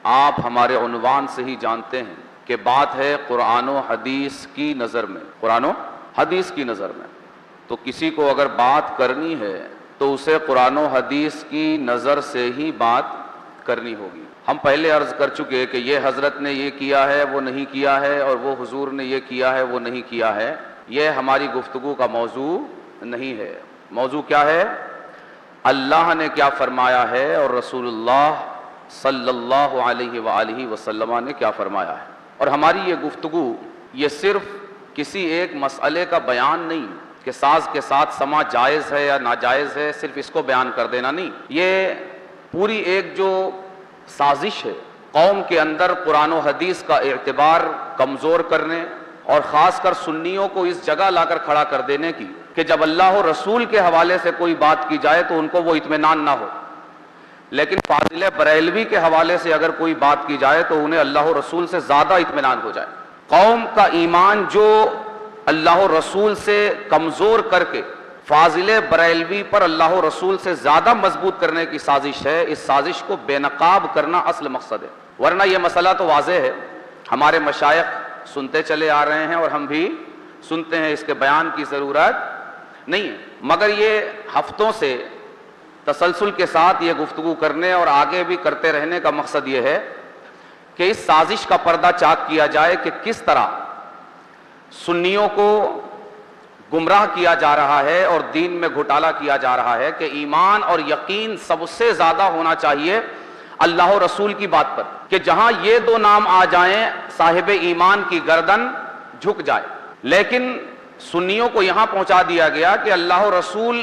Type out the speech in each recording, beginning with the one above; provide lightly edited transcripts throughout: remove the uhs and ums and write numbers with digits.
آپ ہمارے عنوان سے ہی جانتے ہیں کہ بات ہے قرآن و حدیث کی نظر میں، قرآن و حدیث کی نظر میں۔ تو کسی کو اگر بات کرنی ہے تو اسے قرآن و حدیث کی نظر سے ہی بات کرنی ہوگی۔ ہم پہلے عرض کر چکے کہ یہ حضرت نے یہ کیا ہے وہ نہیں کیا ہے، اور وہ حضور نے یہ کیا ہے وہ نہیں کیا ہے، یہ ہماری گفتگو کا موضوع نہیں ہے۔ موضوع کیا ہے؟ اللہ نے کیا فرمایا ہے اور رسول اللہ صلی اللہ علیہ وآلہ وسلم نے کیا فرمایا ہے۔ اور ہماری یہ گفتگو یہ صرف کسی ایک مسئلے کا بیان نہیں کہ ساز کے ساتھ سما جائز ہے یا ناجائز ہے، صرف اس کو بیان کر دینا نہیں، یہ پوری ایک جو سازش ہے قوم کے اندر قرآن و حدیث کا اعتبار کمزور کرنے اور خاص کر سنیوں کو اس جگہ لا کر کھڑا کر دینے کی کہ جب اللہ و رسول کے حوالے سے کوئی بات کی جائے تو ان کو وہ اطمینان نہ ہو، لیکن فاضل بریلوی کے حوالے سے اگر کوئی بات کی جائے تو انہیں اللہ و رسول سے زیادہ اطمینان ہو جائے۔ قوم کا ایمان جو اللہ و رسول سے کمزور کر کے فاضل بریلوی پر اللہ و رسول سے زیادہ مضبوط کرنے کی سازش ہے، اس سازش کو بے نقاب کرنا اصل مقصد ہے۔ ورنہ یہ مسئلہ تو واضح ہے، ہمارے مشائخ سنتے چلے آ رہے ہیں اور ہم بھی سنتے ہیں، اس کے بیان کی ضرورت نہیں ہے، مگر یہ ہفتوں سے تسلسل کے ساتھ یہ گفتگو کرنے اور آگے بھی کرتے رہنے کا مقصد یہ ہے کہ اس سازش کا پردہ چاک کیا جائے کہ کس طرح سنیوں کو گمراہ کیا جا رہا ہے اور دین میں گھوٹالہ کیا جا رہا ہے کہ ایمان اور یقین سب سے زیادہ ہونا چاہیے اللہ و رسول کی بات پر، کہ جہاں یہ دو نام آ جائیں صاحب ایمان کی گردن جھک جائے۔ لیکن سنیوں کو یہاں پہنچا دیا گیا کہ اللہ و رسول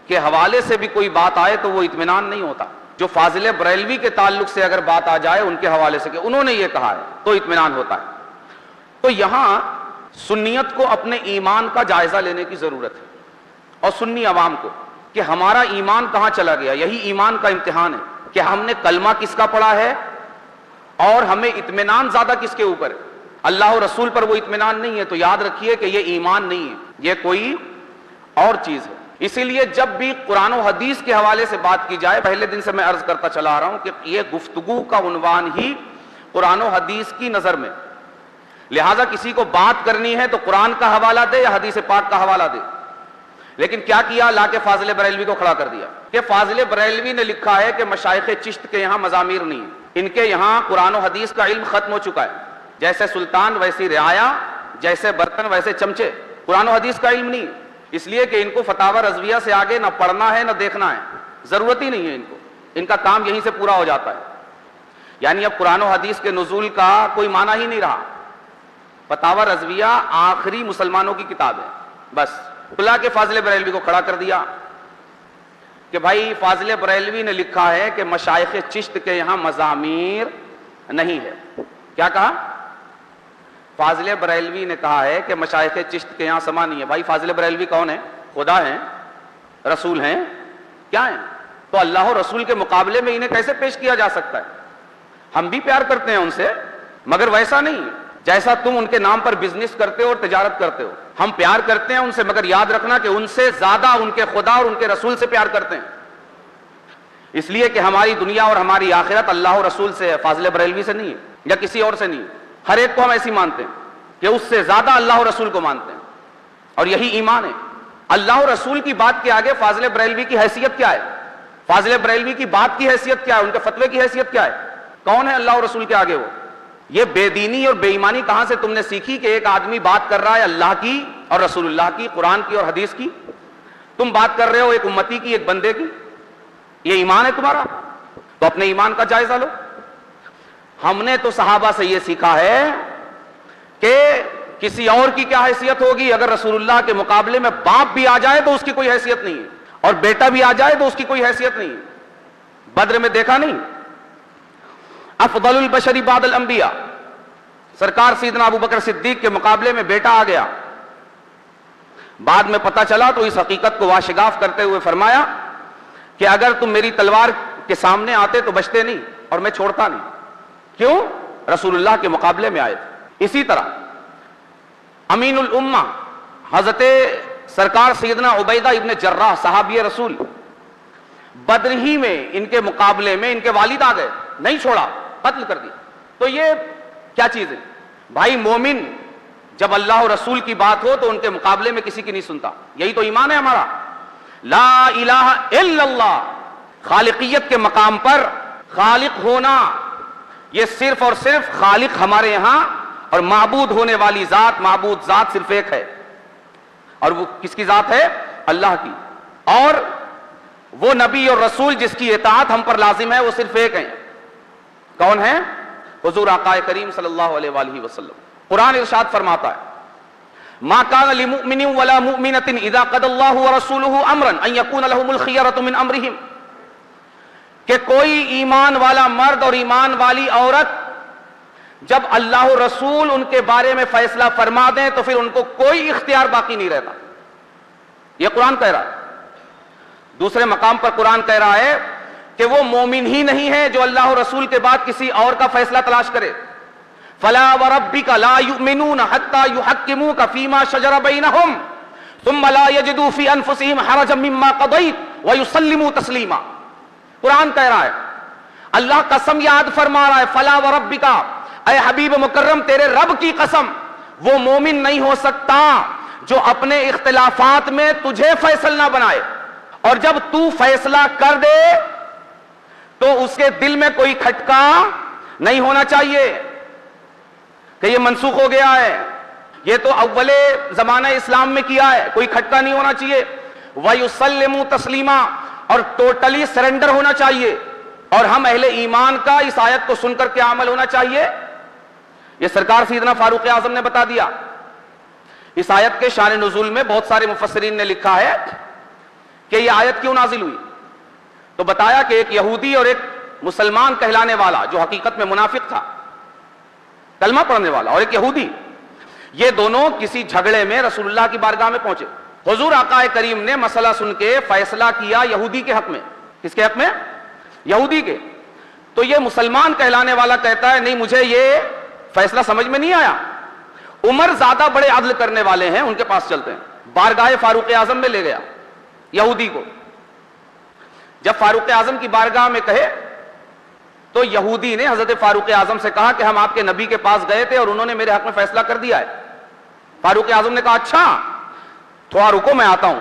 کے حوالے سے بھی کوئی بات آئے تو وہ اطمینان نہیں ہوتا، جو فاضل بریلوی کے تعلق سے اگر بات آ جائے ان کے حوالے سے کہ انہوں نے یہ کہا ہے تو اطمینان ہوتا ہے۔ تو یہاں سنیت کو اپنے ایمان کا جائزہ لینے کی ضرورت ہے، اور سنی عوام کو، کہ ہمارا ایمان کہاں چلا گیا۔ یہی ایمان کا امتحان ہے کہ ہم نے کلمہ کس کا پڑھا ہے اور ہمیں اطمینان زیادہ کس کے اوپر ہے۔ اللہ و رسول پر وہ اطمینان نہیں ہے تو یاد رکھیے کہ یہ ایمان نہیں ہے، یہ کوئی اور چیز ہے۔ اسی لیے جب بھی قرآن و حدیث کے حوالے سے بات کی جائے، پہلے دن سے میں عرض کرتا چلا آ رہا ہوں کہ یہ گفتگو کا عنوان ہی قرآن و حدیث کی نظر میں، لہٰذا کسی کو بات کرنی ہے تو قرآن کا حوالہ دے یا حدیث پاک کا حوالہ دے۔ لیکن کیا کیا؟ لا کے فاضل بریلوی کو کھڑا کر دیا کہ فاضل بریلوی نے لکھا ہے کہ مشائخ چشت کے یہاں مزامیر نہیں ہیں، ان کے یہاں قرآن و حدیث کا علم ختم ہو چکا ہے، جیسے سلطان ویسی رعایا، جیسے برتن ویسے چمچے، قرآن و حدیث کا علم نہیں، اس لیے کہ ان کو فتاوی رضویہ سے آگے نہ پڑھنا ہے نہ دیکھنا ہے، ضرورت ہی نہیں ہے ان کو، ان کا کام یہیں سے پورا ہو جاتا ہے۔ یعنی اب قرآن و حدیث کے نزول کا کوئی معنی ہی نہیں رہا، فتاوی رضویہ آخری مسلمانوں کی کتاب ہے بس۔ بلا کے فاضل بریلوی کو کھڑا کر دیا کہ بھائی فاضل بریلوی نے لکھا ہے کہ مشائخ چشت کے یہاں مزامیر نہیں ہے۔ کیا کہا؟ فاضل بریلوی نے کہا ہے کہ مشائخ چشت کے یہاں سما نہیں ہے۔ بھائی فاضل بریلوی کون ہے؟ خدا ہیں؟ رسول ہیں؟ کیا ہیں؟ تو اللہ و رسول کے مقابلے میں انہیں کیسے پیش کیا جا سکتا ہے؟ ہم بھی پیار کرتے ہیں ان سے، مگر ویسا نہیں جیسا تم ان کے نام پر بزنس کرتے ہو اور تجارت کرتے ہو۔ ہم پیار کرتے ہیں ان سے، مگر یاد رکھنا کہ ان سے زیادہ ان کے خدا اور ان کے رسول سے پیار کرتے ہیں، اس لیے کہ ہماری دنیا اور ہماری آخرت اللہ و رسول سے ہے، فاضل بریلوی سے نہیں ہے یا کسی اور سے نہیں ہے۔ ہر ایک کو ہم ایسی مانتے ہیں کہ اس سے زیادہ اللہ و رسول کو مانتے ہیں، اور یہی ایمان ہے۔ اللہ و رسول کی بات کے آگے فاضل بریلوی کی حیثیت کیا ہے؟ فاضل بریلوی کی بات کی حیثیت کیا ہے؟ ان کے فتوے کی حیثیت کیا ہے؟ کون ہے اللہ و رسول کے آگے وہ؟ یہ بے دینی اور بے ایمانی کہاں سے تم نے سیکھی کہ ایک آدمی بات کر رہا ہے اللہ کی اور رسول اللہ کی، قرآن کی اور حدیث کی، تم بات کر رہے ہو ایک امتی کی، ایک بندے کی؟ یہ ایمان ہے تمہارا؟ تو اپنے ایمان کا جائزہ لو۔ ہم نے تو صحابہ سے یہ سیکھا ہے کہ کسی اور کی کیا حیثیت ہوگی، اگر رسول اللہ کے مقابلے میں باپ بھی آ جائے تو اس کی کوئی حیثیت نہیں ہے، اور بیٹا بھی آ جائے تو اس کی کوئی حیثیت نہیں ہے۔ بدر میں دیکھا نہیں، افضل البشر بعد الانبیاء، سرکار سیدنا ابو بکر صدیق کے مقابلے میں بیٹا آ گیا۔ بعد میں پتہ چلا تو اس حقیقت کو واشگاف کرتے ہوئے فرمایا کہ اگر تم میری تلوار کے سامنے آتے تو بچتے نہیں اور میں چھوڑتا نہیں۔ کیوں؟ رسول اللہ کے مقابلے میں آئے تھے۔ اسی طرح امین الامہ حضرت سرکار سیدنا عبیدہ ابن جراح صحابی رسول، بدر ہی میں ان کے مقابلے میں ان کے والد آ گئے، نہیں چھوڑا، قتل کر دیا. تو یہ کیا چیز ہے بھائی؟ مومن جب اللہ اور رسول کی بات ہو تو ان کے مقابلے میں کسی کی نہیں سنتا. یہی تو ایمان ہے ہمارا. لا الہ الا اللہ، خالقیت کے مقام پر خالق ہونا، یہ صرف اور صرف خالق ہمارے یہاں، اور معبود ہونے والی ذات، معبود ذات صرف ایک ہے، اور وہ کس کی ذات ہے؟ اللہ کی. اور وہ نبی اور رسول جس کی اطاعت ہم پر لازم ہے وہ صرف ایک ہیں. کون ہے؟ حضور آقا کریم صلی اللہ علیہ وآلہ وسلم. قرآن ارشاد فرماتا ہے ما کان لمؤمن ولا مؤمنۃ اذا قضى الله ورسوله امرا ان يكون لهم الخيرۃ من امرهم، کہ کوئی ایمان والا مرد اور ایمان والی عورت جب اللہ و رسول ان کے بارے میں فیصلہ فرما دیں تو پھر ان کو کوئی اختیار باقی نہیں رہتا. یہ قرآن کہہ رہا ہے. دوسرے مقام پر قرآن کہہ رہا ہے کہ وہ مومن ہی نہیں ہے جو اللہ و رسول کے بعد کسی اور کا فیصلہ تلاش کرے. فلا وربک لا یؤمنون حتی یحکموک فیما شجر بینہم ثم لا یجدوا فی انفسہم حرجا مما قضیت ویسلموا تسلیما. قرآن کہہ رہا ہے، اللہ قسم یاد فرما رہا ہے، فلا وربک، اے حبیب مکرم تیرے رب کی قسم، وہ مومن نہیں ہو سکتا جو اپنے اختلافات میں تجھے فیصل نہ بنائے، اور جب تو فیصلہ کر دے تو اس کے دل میں کوئی کھٹکا نہیں ہونا چاہیے کہ یہ منسوخ ہو گیا ہے، یہ تو اول زمانہ اسلام میں کیا ہے، کوئی کھٹکا نہیں ہونا چاہیے. وَيُسَلِّمُ تَسْلِيمًا، اور ٹوٹلی سرنڈر ہونا چاہیے. اور ہم اہل ایمان کا اس آیت کو سن کر کے عمل ہونا چاہیے. یہ سرکار سیدنا فاروق اعظم نے بتا دیا. اس آیت کے شان نزول میں بہت سارے مفسرین نے لکھا ہے کہ یہ آیت کیوں نازل ہوئی. تو بتایا کہ ایک یہودی اور ایک مسلمان کہلانے والا جو حقیقت میں منافق تھا، کلمہ پڑھنے والا، اور ایک یہودی، یہ دونوں کسی جھگڑے میں رسول اللہ کی بارگاہ میں پہنچے. حضور آقا کریم نے مسئلہ سن کے فیصلہ کیا یہودی کے حق میں. کس کے حق میں؟ یہودی کے. تو یہ مسلمان کہلانے والا کہتا ہے نہیں مجھے یہ فیصلہ سمجھ میں نہیں آیا، عمر زیادہ بڑے عدل کرنے والے ہیں ان کے پاس چلتے ہیں. بارگاہ فاروق اعظم میں لے گیا یہودی کو. جب فاروق اعظم کی بارگاہ میں کہے تو یہودی نے حضرت فاروق اعظم سے کہا کہ ہم آپ کے نبی کے پاس گئے تھے اور انہوں نے میرے حق میں فیصلہ کر دیا ہے. فاروق اعظم نے کہا اچھا تھوڑا رکو میں آتا ہوں.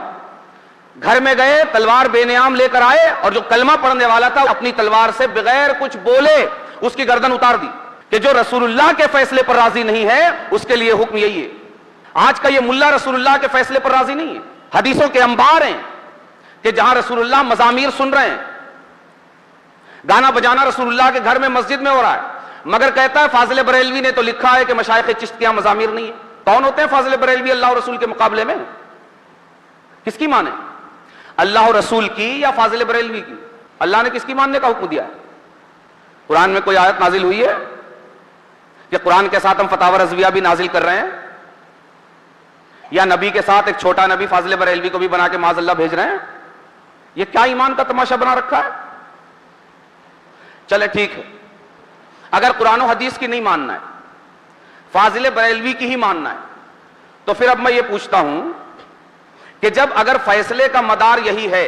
گھر میں گئے، تلوار بے نیام لے کر آئے، اور جو کلمہ پڑھنے والا تھا اپنی تلوار سے بغیر کچھ بولے اس کی گردن اتار دی کہ جو رسول اللہ کے فیصلے پر راضی نہیں ہے اس کے لیے حکم یہی ہے. آج کا یہ ملا رسول اللہ کے فیصلے پر راضی نہیں ہے. حدیثوں کے انبار ہیں کہ جہاں رسول اللہ مزامیر سن رہے ہیں، گانا بجانا رسول اللہ کے گھر میں مسجد میں ہو رہا ہے، مگر کہتا ہے فاضل بریلوی نے تو لکھا ہے کہ مشائخ چشتیہ مزامیر نہیں ہے. کون ہوتے ہیں فاضل بریلوی اللہ اور رسول کے مقابلے میں؟ کس کی مانے؟ اللہ اور رسول کی یا فاضل بریلوی کی؟ اللہ نے کس کی ماننے کا حکم دیا ہے؟ قرآن میں کوئی آیت نازل ہوئی ہے کہ قرآن کے ساتھ ہم فتاوی رضویہ بھی نازل کر رہے ہیں، یا نبی کے ساتھ ایک چھوٹا نبی فاضل بریلوی کو بھی بنا کے معاذ اللہ بھیج رہے ہیں؟ یہ کیا ایمان کا تماشا بنا رکھا ہے؟ چلے ٹھیک ہے، اگر قرآن و حدیث کی نہیں ماننا ہے، فاضل بریلوی کی ہی ماننا ہے، تو پھر اب میں یہ پوچھتا ہوں کہ جب اگر فیصلے کا مدار یہی ہے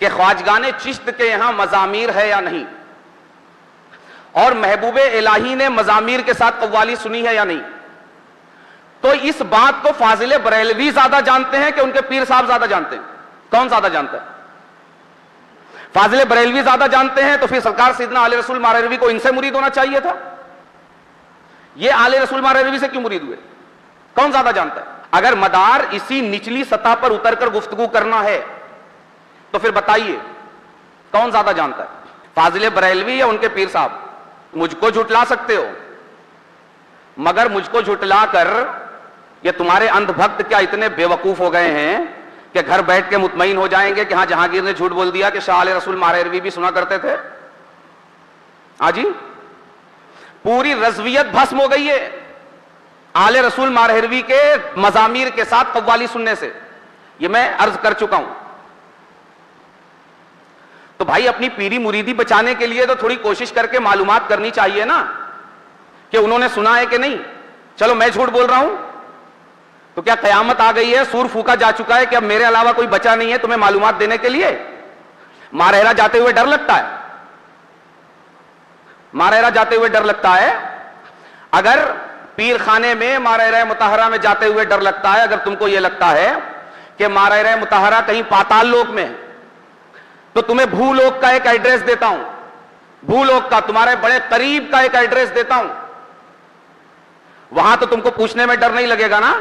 کہ خواجگان چشت کے یہاں مزامیر ہے یا نہیں، اور محبوب الہی نے مزامیر کے ساتھ قوالی سنی ہے یا نہیں، تو اس بات کو فاضل بریلوی زیادہ جانتے ہیں کہ ان کے پیر صاحب زیادہ جانتے ہیں؟ کون زیادہ جانتا ہے؟ فاضل بریلوی زیادہ جانتے ہیں تو پھر سرکار سیدنا آل رسول ماریروی کو ان سے مرید ہونا چاہیے تھا. یہ آل رسول ماریروی سے کیوں مرید ہوئے؟ کون زیادہ جانتا ہے؟ اگر مدار اسی نچلی سطح پر اتر کر گفتگو کرنا ہے تو پھر بتائیے کون زیادہ جانتا ہے، فاضل بریلوی یا ان کے پیر صاحب؟ مجھ کو جھٹلا سکتے ہو، مگر مجھ کو جھٹلا کر یہ تمہارے اندھ بھکت کیا اتنے بے وقوف ہو گئے ہیں کہ گھر بیٹھ کے مطمئن ہو جائیں گے کہ ہاں جہانگیر نے جھوٹ بول دیا کہ شاہ آل رسول ماریروی بھی سنا کرتے تھے؟ ہاں جی، پوری رضویت بھسم ہو گئی ہے آل رسول ماریروی کے مزامیر کے ساتھ قوالی سننے سے. یہ میں عرض کر چکا ہوں. تو بھائی اپنی پیری مریدی بچانے کے لیے تو تھوڑی کوشش کر کے معلومات کرنی چاہیے نا کہ انہوں نے سنا ہے کہ نہیں. چلو میں جھوٹ بول رہا ہوں تو کیا قیامت آ گئی ہے، سور پھونکا جا چکا ہے کہ اب میرے علاوہ کوئی بچا نہیں ہے تمہیں معلومات دینے کے لیے؟ ماریرا جاتے ہوئے ڈر لگتا ہے؟ ماریرہ جاتے ہوئے ڈر لگتا ہے؟ اگر پیر خانے میں ماریرہ مطہرہ میں جاتے ہوئے ڈر لگتا ہے، اگر تم کو یہ لگتا ہے کہ ماریرہ مطہرہ کہیں پاتال لوک میں، تو تمہیں بھولوک کا ایک ایڈریس دیتا ہوں، بھولوک کا تمہارے بڑے قریب کا ایک ایڈریس دیتا ہوں، وہاں تو تم کو پوچھنے میں ڈر نہیں لگے گا نا،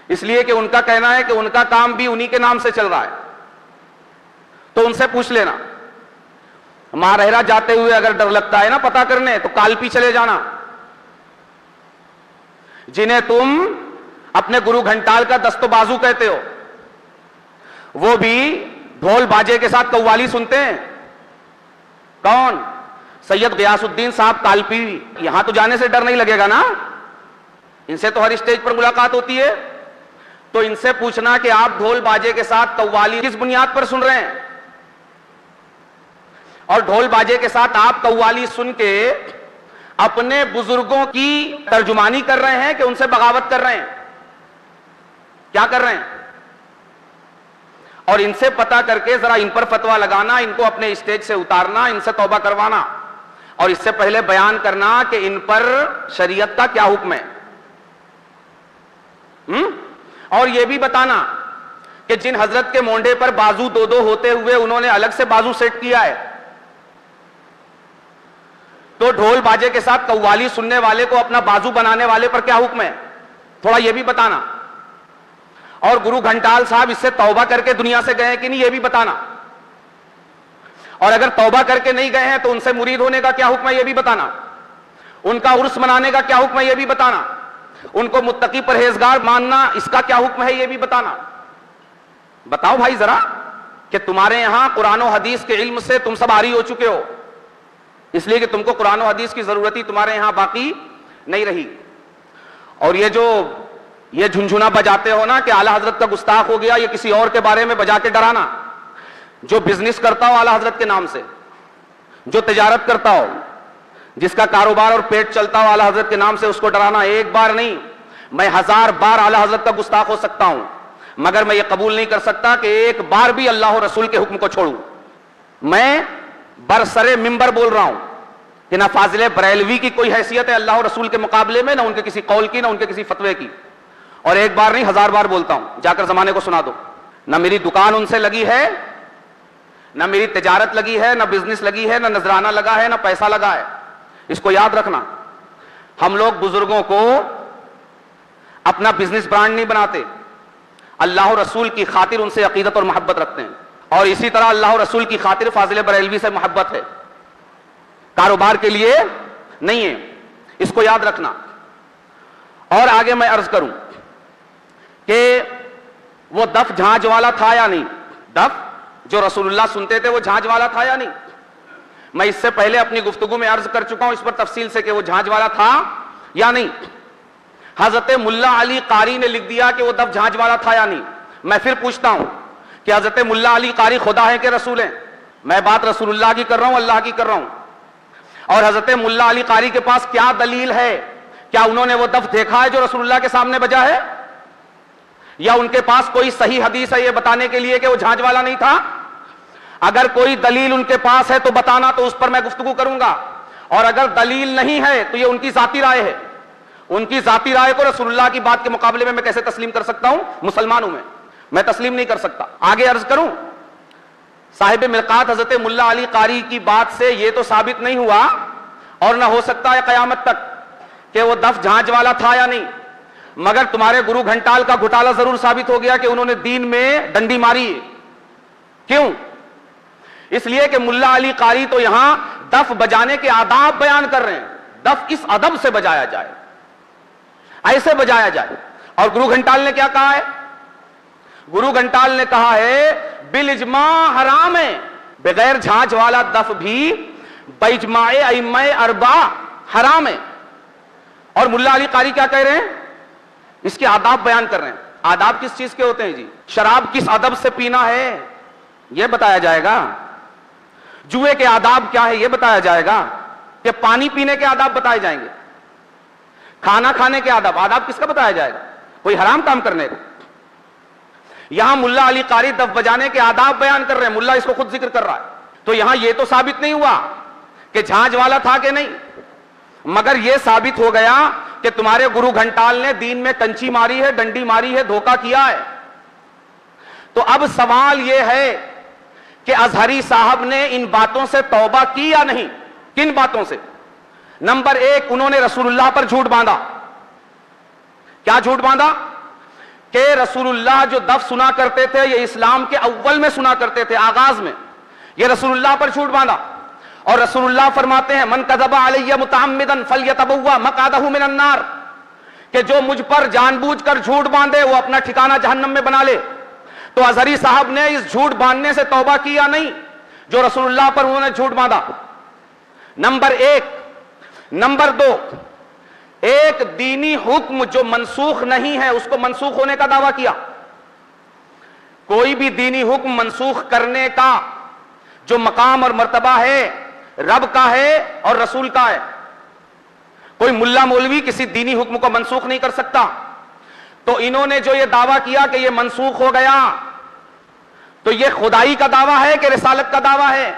اس لیے کہ ان کا کہنا ہے کہ ان کا کام بھی انہی کے نام سے چل رہا ہے، تو ان سے پوچھ لینا۔ ماریرہ جاتے ہوئے اگر ڈر لگتا ہے نا پتہ کرنے، تو کالپی چلے جانا، جنہیں تم اپنے گرو گھنٹال کا دست و بازو کہتے ہو، وہ بھی ڈھول باجے کے ساتھ قوالی سنتے ہیں۔ کون؟ سید غیاث الدین صاحب کالپی۔ یہاں تو جانے سے ڈر نہیں لگے گا نا، ان سے تو ہر اسٹیج پر ملاقات ہوتی ہے، تو ان سے پوچھنا کہ آپ ڈھول باجے کے ساتھ قوالی کس بنیاد پر سن رہے ہیں، اور ڈھول باجے کے ساتھ آپ قوالی سن کے اپنے بزرگوں کی ترجمانی کر رہے ہیں کہ ان سے بغاوت کر رہے ہیں، کیا کر رہے ہیں؟ اور ان سے پتہ کر کے ذرا ان پر فتویٰ لگانا، ان کو اپنے اسٹیج سے اتارنا، ان سے توبہ کروانا، اور اس سے پہلے بیان کرنا کہ ان پر شریعت کا کیا حکم ہے، اور یہ بھی بتانا کہ جن حضرت کے مونڈے پر بازو دو دو ہوتے ہوئے انہوں نے الگ سے بازو سیٹ کیا ہے، تو ڈھول باجے کے ساتھ قوالی سننے والے کو اپنا بازو بنانے والے پر کیا حکم ہے، تھوڑا یہ بھی بتانا۔ اور گرو گھنٹال صاحب اس سے توبہ کر کے دنیا سے گئے ہیں کہ نہیں یہ بھی بتانا، اور اگر توبہ کر کے نہیں گئے ہیں تو ان سے مرید ہونے کا کیا حکم ہے یہ بھی بتانا، ان کا عرس منانے کا کیا حکم ہے یہ بھی بتانا، ان کو متقی پرہیزگار ماننا اس کا کیا حکم ہے یہ بھی بتانا۔ بتاؤ بھائی ذرا کہ تمہارے یہاں قرآن و حدیث کے علم سے تم سب عاری ہو چکے ہو، اس لیے کہ تم کو قرآن و حدیث کی ضرورت ہی تمہارے یہاں باقی نہیں رہی۔ اور یہ جھنجھنا بجاتے ہو نا کہ اعلیٰ حضرت کا گستاخ ہو گیا، یہ کسی اور کے بارے میں بجا کے ڈرانا، جو بزنس کرتا ہو اعلیٰ حضرت کے نام سے، جو تجارت کرتا ہو، جس کا کاروبار اور پیٹ چلتا ہو اعلیٰ حضرت کے نام سے، اس کو ڈرانا۔ ایک بار نہیں، میں 1000 بار اعلیٰ حضرت کا گستاخ ہو سکتا ہوں، مگر میں یہ قبول نہیں کر سکتا کہ ایک بار بھی اللہ و رسول کے حکم کو چھوڑوں۔ میں برسر ممبر بول رہا ہوں کہ نہ فاضل بریلوی کی کوئی حیثیت ہے اللہ و رسول کے مقابلے میں، نہ ان کے کسی قول کی، نہ ان کے کسی فتوے کی، اور ایک بار نہیں 1000 بار بولتا ہوں، جا کر زمانے کو سنا دو۔ نہ میری دکان ان سے لگی ہے، نہ میری تجارت لگی ہے، نہ بزنس لگی ہے، نہ نذرانہ لگا ہے، نہ پیسہ لگا ہے، اس کو یاد رکھنا۔ ہم لوگ بزرگوں کو اپنا بزنس برانڈ نہیں بناتے، اللہ و رسول کی خاطر ان سے عقیدت اور محبت رکھتے ہیں، اور اسی طرح اللہ و رسول کی خاطر فاضل بریلوی سے محبت ہے، کاروبار کے لیے نہیں ہے، اس کو یاد رکھنا۔ اور آگے میں عرض کروں کہ وہ دف جھانج والا تھا یا نہیں، دف جو رسول اللہ سنتے تھے وہ جھانج والا تھا یا نہیں؟ میں اس سے پہلے اپنی گفتگو میں عرض کر چکا ہوں اس پر تفصیل سے کہ وہ جھانج والا تھا یا نہیں۔ حضرت ملا علی قاری نے لکھ دیا کہ وہ دف جھانج والا تھا یا نہیں۔ میں پھر پوچھتا ہوں کہ حضرت ملا علی قاری خدا ہے کہ رسول ہیں؟ میں بات رسول اللہ کی کر رہا ہوں، اللہ کی کر رہا ہوں۔ اور حضرت ملا علی قاری کے پاس کیا دلیل ہے؟ کیا انہوں نے وہ دف دیکھا ہے جو رسول اللہ کے سامنے بجا ہے؟ یا ان کے پاس کوئی صحیح حدیث ہے یہ بتانے کے لیے کہ وہ جھانج والا نہیں تھا؟ اگر کوئی دلیل ان کے پاس ہے تو بتانا، تو اس پر میں گفتگو کروں گا، اور اگر دلیل نہیں ہے تو یہ ان کی ذاتی رائے ہے۔ ان کی ذاتی رائے کو رسول اللہ کی بات کے مقابلے میں کیسے تسلیم کر سکتا ہوں؟ مسلمانوں میں تسلیم نہیں کر سکتا۔ آگے عرض کروں، صاحب مرقات حضرت ملا علی قاری کی بات سے یہ تو ثابت نہیں ہوا، اور نہ ہو سکتا ہے قیامت تک، کہ وہ دف جھانج والا تھا یا نہیں، مگر تمہارے گرو گھنٹال کا گھوٹالا ضرور ثابت ہو گیا کہ انہوں نے دین میں ڈنڈی ماری۔ کیوں؟ اس لیے کہ ملا علی قاری تو یہاں دف بجانے کے آداب بیان کر رہے ہیں، دف اس ادب سے بجایا جائے، ایسے بجایا جائے۔ اور گرو گھنٹال نے کیا کہا ہے؟ گرو گھنٹال نے کہا ہے بالاجماع حرام ہے، بغیر جھانج والا دف بھی باجماع ائمہ اربعہ حرام ہے۔ اور ملا علی قاری کیا کہہ رہے ہیں؟ اس کے آداب بیان کر رہے ہیں۔ آداب کس چیز کے ہوتے ہیں جی؟ شراب کس ادب سے پینا ہے یہ بتایا جائے گا، جوئے کے آداب کیا ہے یہ بتایا جائے گا، کہ پانی پینے کے آداب بتائے جائیں گے، کھانا کھانے کے آداب کس کا بتایا جائے گا؟ کوئی حرام کام کرنے کو۔ یہاں ملا علی قاری دف بجانے کے آداب بیان کر رہے ہیں، ملا اس کو خود ذکر کر رہا ہے، تو یہاں یہ تو ثابت نہیں ہوا کہ جھانج والا تھا کہ نہیں، مگر یہ ثابت ہو گیا کہ تمہارے گرو گھنٹال نے دین میں کنچی ماری ہے، ڈنڈی ماری ہے، دھوکہ کیا ہے۔ تو اب سوال یہ ہے کہ ازہری صاحب نے ان باتوں سے توبہ کی یا نہیں؟ کن باتوں سے؟ نمبر ایک، انہوں نے رسول اللہ پر جھوٹ باندھا۔ کیا جھوٹ باندھا؟ کہ رسول اللہ جو دف سنا کرتے تھے یہ اسلام کے اول میں سنا کرتے تھے، آغاز میں، یہ رسول اللہ پر جھوٹ باندھا۔ اور رسول اللہ فرماتے ہیں من کذب علی متعمدا فلیتبوأ مقعدہ من النار، کہ جو مجھ پر جان بوجھ کر جھوٹ باندھے وہ اپنا ٹھکانہ جہنم میں بنا لے۔ تو ازہری صاحب نے اس جھوٹ باندھنے سے توبہ کی یا نہیں جو رسول اللہ پر انہوں نے جھوٹ باندھا؟ نمبر ایک۔ نمبر دو، ایک دینی حکم جو منسوخ نہیں ہے اس کو منسوخ ہونے کا دعویٰ کیا۔ کوئی بھی دینی حکم منسوخ کرنے کا جو مقام اور مرتبہ ہے رب کا ہے اور رسول کا ہے۔ کوئی ملا مولوی کسی دینی حکم کو منسوخ نہیں کر سکتا۔ تو انہوں نے جو یہ دعویٰ کیا کہ یہ منسوخ ہو گیا، تو یہ خدائی کا دعویٰ ہے کہ رسالت کا دعویٰ ہے؟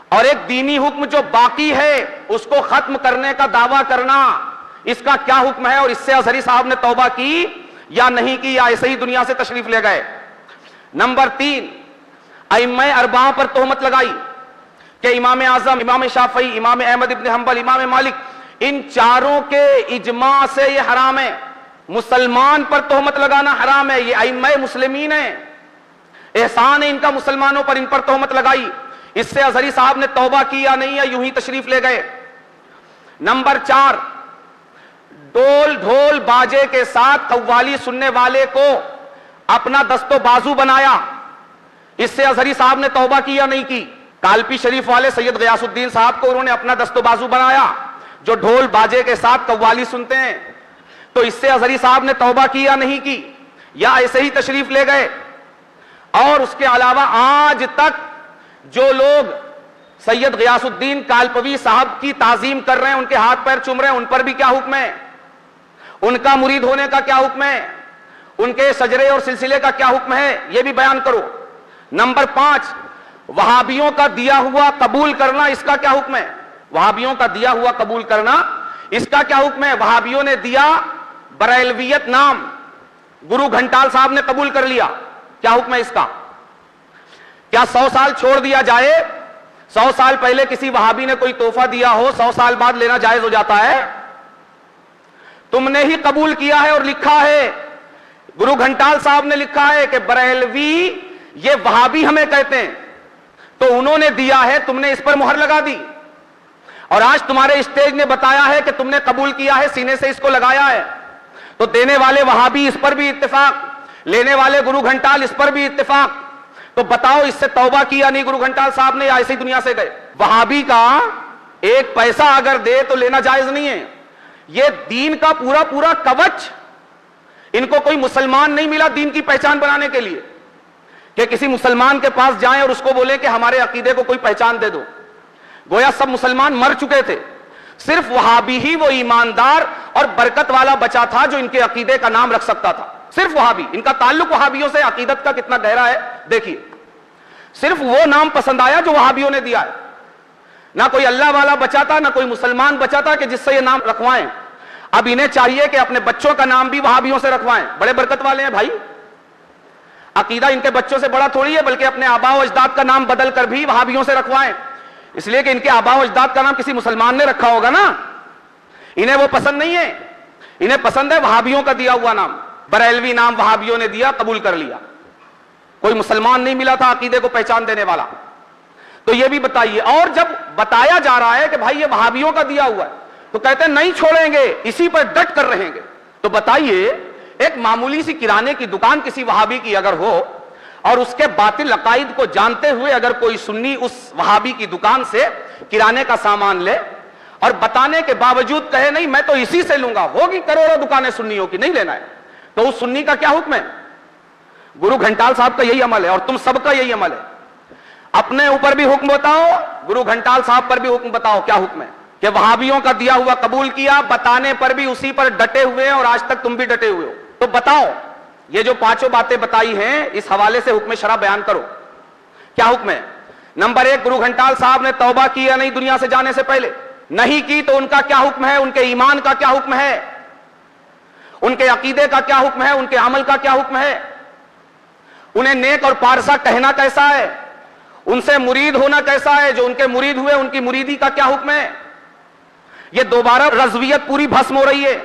اور ایک دینی حکم جو باقی ہے اس کو ختم کرنے کا دعویٰ کرنا، اس کا کیا حکم ہے؟ اور اس سے ازہری صاحب نے توبہ کی یا نہیں کی، یا ایسے ہی دنیا سے تشریف لے گئے؟ نمبر تین، ائمہ اربعہ پر تہمت لگائی کہ امام اعظم، امام شافعی، امام احمد ابن حنبل، امام مالک، ان چاروں کے اجماع سے یہ حرام ہے۔ مسلمان پر تہمت لگانا حرام ہے، یہ ائمہ مسلمین ہیں، احسان ہے ان کا مسلمانوں پر، ان پر تہمت لگائی۔ اس سے ازہری صاحب نے توبہ کی یا نہیں، یا یوں ہی تشریف لے گئے؟ نمبر چار، ڈول ڈھول باجے کے ساتھ قوالی سننے والے کو اپنا دست و بازو بنایا، اس سے ازہری صاحب نے توبہ کی یا نہیں کی؟ کالپی شریف والے سید غیاث الدین صاحب کو انہوں نے اپنا دست و بازو بنایا جو ڈھول باجے کے ساتھ قوالی سنتے ہیں، تو اس سے ازہری صاحب نے توبہ کی یا نہیں کی، یا ایسے ہی تشریف لے گئے؟ اور اس کے علاوہ آج تک جو لوگ سید غیاث الدین کالپوی صاحب کی تعظیم کر رہے ہیں، ان کے ہاتھ پیر چوم رہے ہیں، ان پر بھی کیا حکم ہے؟ ان کا مرید ہونے کا کیا حکم ہے؟ ان کے شجرے اور سلسلے کا کیا حکم ہے؟ یہ بھی بیان کرو۔ نمبر پانچ، وہابیوں کا دیا ہوا قبول کرنا، اس کا کیا حکم ہے؟ وہابیوں کا دیا ہوا قبول کرنا، اس کا کیا حکم ہے؟ وہابیوں نے دیا بریلویت نام، گرو گھنٹال صاحب نے قبول کر لیا، کیا حکم ہے اس کا؟ کیا 100 سال چھوڑ دیا جائے؟ 100 سال پہلے کسی وہابی نے کوئی تحفہ دیا ہو، 100 سال بعد لینا جائز ہو جاتا ہے؟ تم نے ہی قبول کیا ہے اور لکھا ہے، گرو گھنٹال صاحب نے لکھا ہے کہ بریلوی یہ وہابی ہمیں کہتے ہیں، تو انہوں نے دیا ہے، تم نے اس پر مہر لگا دی، اور آج تمہارے اسٹیج نے بتایا ہے کہ تم نے قبول کیا ہے، سینے سے اس کو لگایا ہے، تو دینے والے وہابی اس پر بھی اتفاق، لینے والے گرو گھنٹال اس پر بھی اتفاق۔ تو بتاؤ اس سے توبہ کیا نہیں گرو گھنٹال صاحب نے، یا ایسے ہی دنیا سے گئے؟ وہابی کا ایک پیسہ اگر دے تو لینا جائز نہیں ہے۔ یہ دین کا پورا پورا کوچ، ان کو کوئی مسلمان نہیں ملا دین کی پہچان بنانے کے لیے کہ کسی مسلمان کے پاس جائیں اور اس کو بولیں کہ ہمارے عقیدے کو کوئی پہچان دے دو۔ گویا سب مسلمان مر چکے تھے، صرف وہابی ہی وہ ایماندار اور برکت والا بچا تھا جو ان کے عقیدے کا نام رکھ سکتا تھا، صرف وہابی۔ ان کا تعلق وہابیوں سے عقیدت کا کتنا گہرا ہے دیکھیے، صرف وہ نام پسند آیا جو وہابیوں نے دیا ہے، نہ کوئی اللہ والا بچا تھا، نہ کوئی مسلمان بچا تھا کہ جس سے یہ نام رکھوائیں۔ اب انہیں چاہیے کہ اپنے بچوں کا نام بھی وہابیوں سے رکھوائیں، بڑے برکت والے ہیں بھائی، عقیدہ ان کے بچوں سے بڑا تھوڑی ہے، بلکہ اپنے آباء و اجداد کا نام بدل کر بھی وہابیوں سے رکھوائیں، اس لیے کہ ان کے آباء و اجداد کا نام کسی مسلمان نے رکھا ہوگا نا، انہیں وہ پسند نہیں ہے، انہیں پسند ہے وہابیوں کا دیا ہوا نام۔ بریلوی نام وہابیوں نے دیا، قبول کر لیا، کوئی مسلمان نہیں ملا تھا عقیدے کو پہچان دینے والا۔ تو یہ بھی بتائیے، اور جب بتایا جا رہا ہے کہ بھائی یہ وہابیوں کا دیا ہوا ہے تو کہتے ہیں نہیں چھوڑیں گے، اسی پر ڈٹ کر رہیں گے۔ تو بتائیے، ایک معمولی سی کرانے کی دکان کسی وہابی کی اگر ہو اور اس کے باطل عقائد کو جانتے ہوئے اگر کوئی سنی اس وہابی کی دکان سے کرانے کا سامان لے اور بتانے کے باوجود کہے نہیں میں تو اسی سے لوں گا، ہوگی کروڑوں دکانیں سنیوں کی، نہیں لینا ہے، تو اس سنی کا کیا حکم ہے؟ گرو گھنٹال صاحب کا یہی عمل ہے اور تم سب کا یہی عمل ہے۔ اپنے اوپر بھی حکم بتاؤ، گرو گھنٹال صاحب پر بھی حکم بتاؤ، کیا حکم ہے؟ کہ وہابیوں کا دیا ہوا قبول کیا، بتانے پر بھی اسی پر ڈٹے ہوئے ہیں، اور آج تک تم بھی ڈٹے ہوئے ہو۔ تو بتاؤ، یہ جو پانچوں باتیں بتائی ہیں اس حوالے سے حکم شرع بیان کرو، کیا حکم ہے؟ نمبر ایک، گرو گھنٹال صاحب نے توبہ کی یا نہیں دنیا سے جانے سے پہلے؟ نہیں کی تو ان کا کیا حکم ہے؟ ان کے ایمان کا کیا حکم ہے؟ ان کے عقیدے کا کیا حکم ہے؟ ان کے عمل کا کیا حکم ہے؟ انہیں نیک اور پارسا کہنا کیسا ہے؟ ان سے مرید ہونا کیسا ہے؟ جو ان کے مرید ہوئے ان کی مریدی کا کیا حکم ہے؟ یہ دوبارہ رضویت پوری بھسم ہو رہی ہے.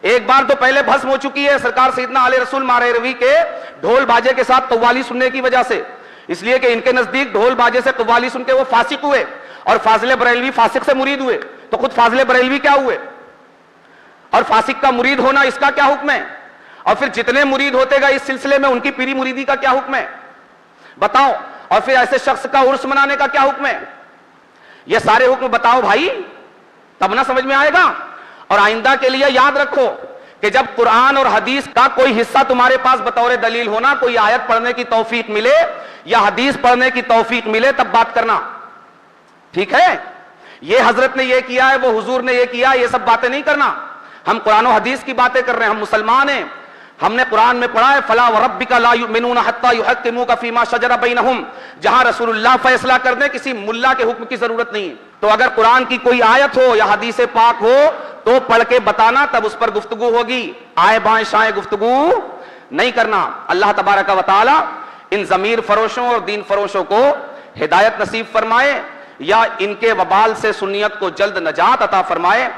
ایک بار تو پہلے بھسم ہو چکی ہے سرکار سیدنا علیہ رسول مارے روی کے ڈھول باجے کے ساتھ قوالی سننے کی وجہ سے، اس لیے کہ ان کے نزدیک ڈھول باجے سے قوالی سن کے وہ فاسق ہوئے، اور فاضل بریلوی فاسق سے مرید ہوئے. تو خود فاضل بریلوی کیا ہوئے؟ اور فاسق کا مرید ہونا اس کا کیا حکم ہے؟ اور پھر جتنے مرید ہوتے گئے اس سلسلے میں ان کی پیری مریدی کا کیا حکم ہے؟ بتاؤ. اور پھر ایسے شخص کا عرس منانے کا کیا حکم ہے؟ یہ سارے حکم بتاؤ بھائی، تب نہ سمجھ میں آئے گا. اور آئندہ کے لیے یاد رکھو کہ جب قرآن اور حدیث کا کوئی حصہ تمہارے پاس بطور دلیل ہونا، کوئی آیت پڑھنے کی توفیق ملے یا حدیث پڑھنے کی توفیق ملے، تب بات کرنا. ٹھیک ہے؟ یہ حضرت نے یہ کیا ہے، وہ حضور نے یہ کیا، یہ سب باتیں نہیں کرنا. ہم قرآن و حدیث کی باتیں کر رہے ہیں. ہم مسلمان ہیں. ہم نے قرآن میں پڑھا ہے فلا وربک لا یؤمنون حتی یحکموک فیما شجر بینہم. جہاں رسول اللہ فیصلہ کر دیں، کسی ملا کے حکم کی ضرورت نہیں ہے. تو اگر قرآن کی کوئی آیت ہو یا حدیث پاک ہو تو پڑھ کے بتانا، تب اس پر گفتگو ہوگی. آئے بائیں شائیں گفتگو نہیں کرنا. اللہ تبارک و تعالی ان ضمیر فروشوں اور دین فروشوں کو ہدایت نصیب فرمائے، یا ان کے وبال سے سنیت کو جلد نجات عطا فرمائے.